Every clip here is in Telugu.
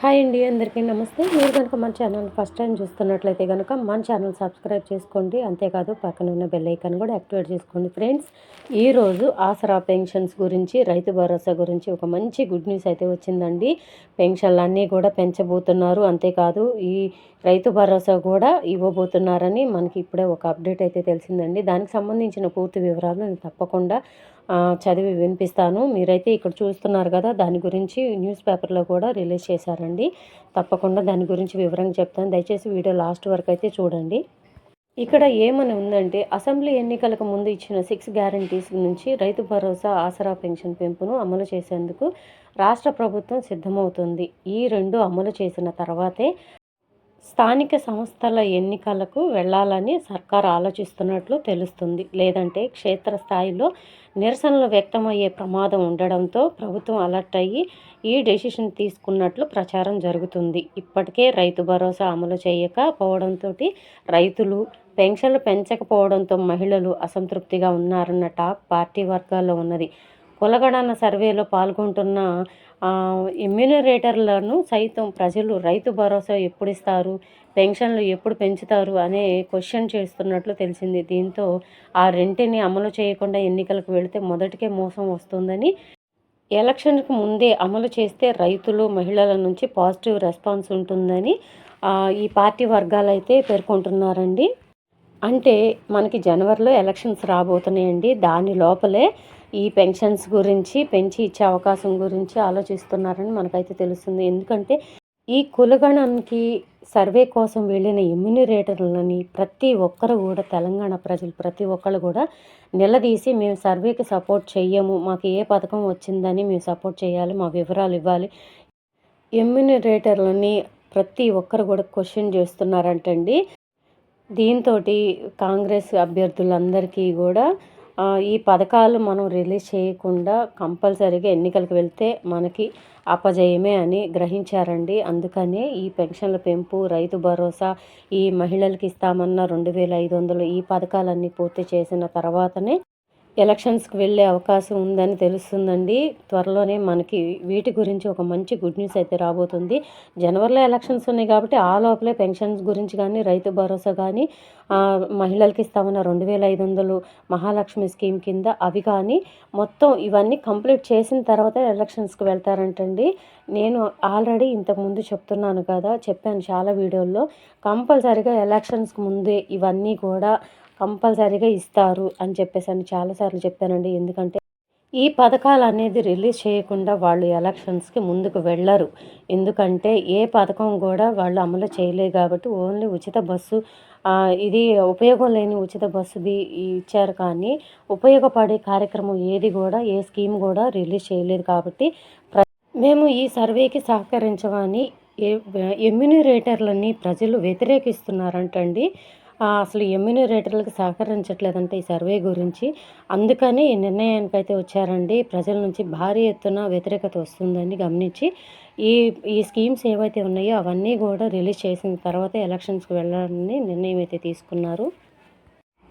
హాయ్ అండి, అందరికీ నమస్తే. మీరు కనుక మన ఛానల్ ఫస్ట్ టైం చూస్తున్నట్లయితే కనుక మన ఛానల్ సబ్స్క్రైబ్ చేసుకోండి. అంతేకాదు పక్కన ఉన్న బెల్ ఐకాన్ కూడా యాక్టివేట్ చేసుకోండి. ఫ్రెండ్స్, ఈరోజు ఆసరా పెన్షన్స్ గురించి, రైతు భరోసా గురించి ఒక మంచి గుడ్ న్యూస్ అయితే వచ్చిందండి. పెన్షన్లు అన్నీ కూడా పెంచబోతున్నారు. అంతేకాదు ఈ రైతు భరోసా కూడా ఇవ్వబోతున్నారని మనకి ఇప్పుడే ఒక అప్డేట్ అయితే తెలిసిందండి. దానికి సంబంధించిన పూర్తి వివరాలు నేను తప్పకుండా చదివి వినిపిస్తాను. మీరైతే ఇక్కడ చూస్తున్నారు కదా, దాని గురించి న్యూస్ పేపర్లో కూడా రిలీజ్ చేశారండి. తప్పకుండా దాని గురించి వివరంగా చెప్తాను. దయచేసి వీడియో లాస్ట్ వరకు అయితే చూడండి. ఇక్కడ ఏమని ఉందంటే, అసెంబ్లీ ఎన్నికలకు ముందు ఇచ్చిన 6 గ్యారంటీస్ నుంచి రైతు భరోసా, ఆసరా పెన్షన్ పెంపును అమలు చేసేందుకు రాష్ట్ర ప్రభుత్వం సిద్ధమవుతుంది. ఈ రెండు అమలు చేసిన తర్వాతే స్థానిక సంస్థల ఎన్నికలకు వెళ్లాలని సర్కార్ ఆలోచిస్తున్నట్లు తెలుస్తుంది. లేదంటే క్షేత్రస్థాయిలో నిరసనలు వ్యక్తమయ్యే ప్రమాదం ఉండడంతో ప్రభుత్వం అలర్ట్ అయ్యి ఈ డెసిషన్ తీసుకున్నట్లు ప్రచారం జరుగుతుంది. ఇప్పటికే రైతు భరోసా అమలు చేయకపోవడంతో రైతులు, పెన్షన్లు పెంచకపోవడంతో మహిళలు అసంతృప్తిగా ఉన్నారన్న టాక్ పార్టీ వర్గాల్లో ఉన్నది. కులగణన సర్వేలో పాల్గొంటున్న ఇమ్యూనరేటర్లను సైతం ప్రజలు రైతు భరోసా ఎప్పుడు ఇస్తారు, పెన్షన్లు ఎప్పుడు పెంచుతారు అనే క్వశ్చన్ చేస్తున్నట్లు తెలిసింది. దీంతో ఆ రెంటిని అమలు చేయకుండా ఎన్నికలకు వెళితే మొదటికే మోసం వస్తుందని, ఎలక్షన్కు ముందే అమలు చేస్తే రైతులు, మహిళల నుంచి పాజిటివ్ రెస్పాన్స్ ఉంటుందని ఈ పార్టీ వర్గాలు అయితే పేర్కొంటున్నారండి. అంటే మనకి జనవరిలో ఎలక్షన్స్ రాబోతున్నాయండి. దాని లోపలే ఈ పెన్షన్స్ గురించి పెంచి ఇచ్చే అవకాశం గురించి ఆలోచిస్తున్నారని మనకైతే తెలుస్తుంది. ఎందుకంటే ఈ కులగణానికి సర్వే కోసం వెళ్ళిన ఎమ్యూనరేటర్లని ప్రతి ఒక్కరు కూడా, తెలంగాణ ప్రజలు ప్రతి ఒక్కరు కూడా నిలదీసి, మేము సర్వేకి సపోర్ట్ చెయ్యము, మాకు ఏ పథకం వచ్చిందని మేము సపోర్ట్ చేయాలి, మా వివరాలు ఇవ్వాలి, ఎమ్యూనరేటర్లని ప్రతి ఒక్కరు కూడా క్వశ్చన్ చేస్తున్నారంటండి. దీంతో కాంగ్రెస్ అభ్యర్థులందరికీ కూడా ఈ పథకాలు మనం రిలీజ్ చేయకుండా కంపల్సరీగా ఎన్నికలకు వెళ్తే మనకి అపజయమే అని గ్రహించారండి. అందుకనే ఈ పెన్షన్ల పెంపు, రైతు భరోసా, ఈ మహిళలకు ఇస్తామన్న 2500 ఈ పథకాలన్నీ పూర్తి చేసిన తర్వాతనే ఎలక్షన్స్కి వెళ్ళే అవకాశం ఉందని తెలుస్తుందండి. త్వరలోనే మనకి వీటి గురించి ఒక మంచి గుడ్ న్యూస్ అయితే రాబోతుంది. జనవరిలో ఎలక్షన్స్ ఉన్నాయి కాబట్టి ఆ లోపలే పెన్షన్స్ గురించి కానీ, రైతు భరోసా కానీ, మహిళలకి ఇస్తామన్న 2500 మహాలక్ష్మి స్కీమ్ కింద అవి కానీ మొత్తం ఇవన్నీ కంప్లీట్ చేసిన తర్వాత ఎలక్షన్స్కి వెళ్తారంటండి. నేను ఆల్రెడీ ఇంతకుముందు చెప్తున్నాను కదా, చెప్పాను చాలా వీడియోల్లో, కంపల్సరీగా ఎలక్షన్స్కి ముందే ఇవన్నీ కూడా కంపల్సరీగా ఇస్తారు అని చెప్పేసి చాలాసార్లు చెప్పానండి. ఎందుకంటే ఈ పథకాలు అనేది రిలీజ్ చేయకుండా వాళ్ళు ఎలక్షన్స్కి ముందుకు వెళ్ళరు. ఎందుకంటే ఏ పథకం కూడా వాళ్ళు అమలు చేయలేదు కాబట్టి ఓన్లీ ఉచిత బస్సు, ఇది ఉపయోగం లేని ఉచిత బస్సుది ఇచ్చారు. కానీ ఉపయోగపడే కార్యక్రమం ఏది కూడా, ఏ స్కీమ్ కూడా రిలీజ్ చేయలేదు. కాబట్టి మేము ఈ సర్వేకి సహకరించమని ఎమ్యూనరేటర్లని ప్రజలు వ్యతిరేకిస్తున్నారంటండి. అసలు ఎమ్యూనరేటర్లకు సహకరించట్లేదంటే ఈ సర్వే గురించి. అందుకని ఈ నిర్ణయానికి అయితే వచ్చారండి. ప్రజల నుంచి భారీ ఎత్తున వ్యతిరేకత వస్తుందని గమనించి ఈ స్కీమ్స్ ఏవైతే ఉన్నాయో అవన్నీ కూడా రిలీజ్ చేసిన తర్వాత ఎలక్షన్స్కి వెళ్ళాలని నిర్ణయం అయితే తీసుకున్నారు.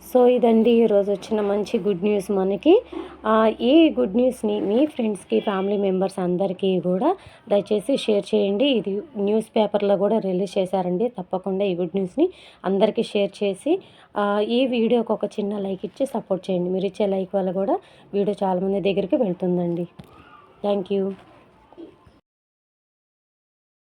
సో ఇదండి ఈరోజు వచ్చిన మంచి గుడ్ న్యూస్ మనకి. ఈ గుడ్ న్యూస్ని మీ ఫ్రెండ్స్కి, ఫ్యామిలీ మెంబర్స్ అందరికీ కూడా దయచేసి షేర్ చేయండి. ఇది న్యూస్ పేపర్లో కూడా రిలీజ్ చేశారండి. తప్పకుండా ఈ గుడ్ న్యూస్ని అందరికీ షేర్ చేసి ఈ వీడియోకి ఒక చిన్న లైక్ ఇచ్చి సపోర్ట్ చేయండి. మీరు ఇచ్చే లైక్ వల్ల కూడా వీడియో చాలామంది దగ్గరికి వెళ్తుందండి. Thank you.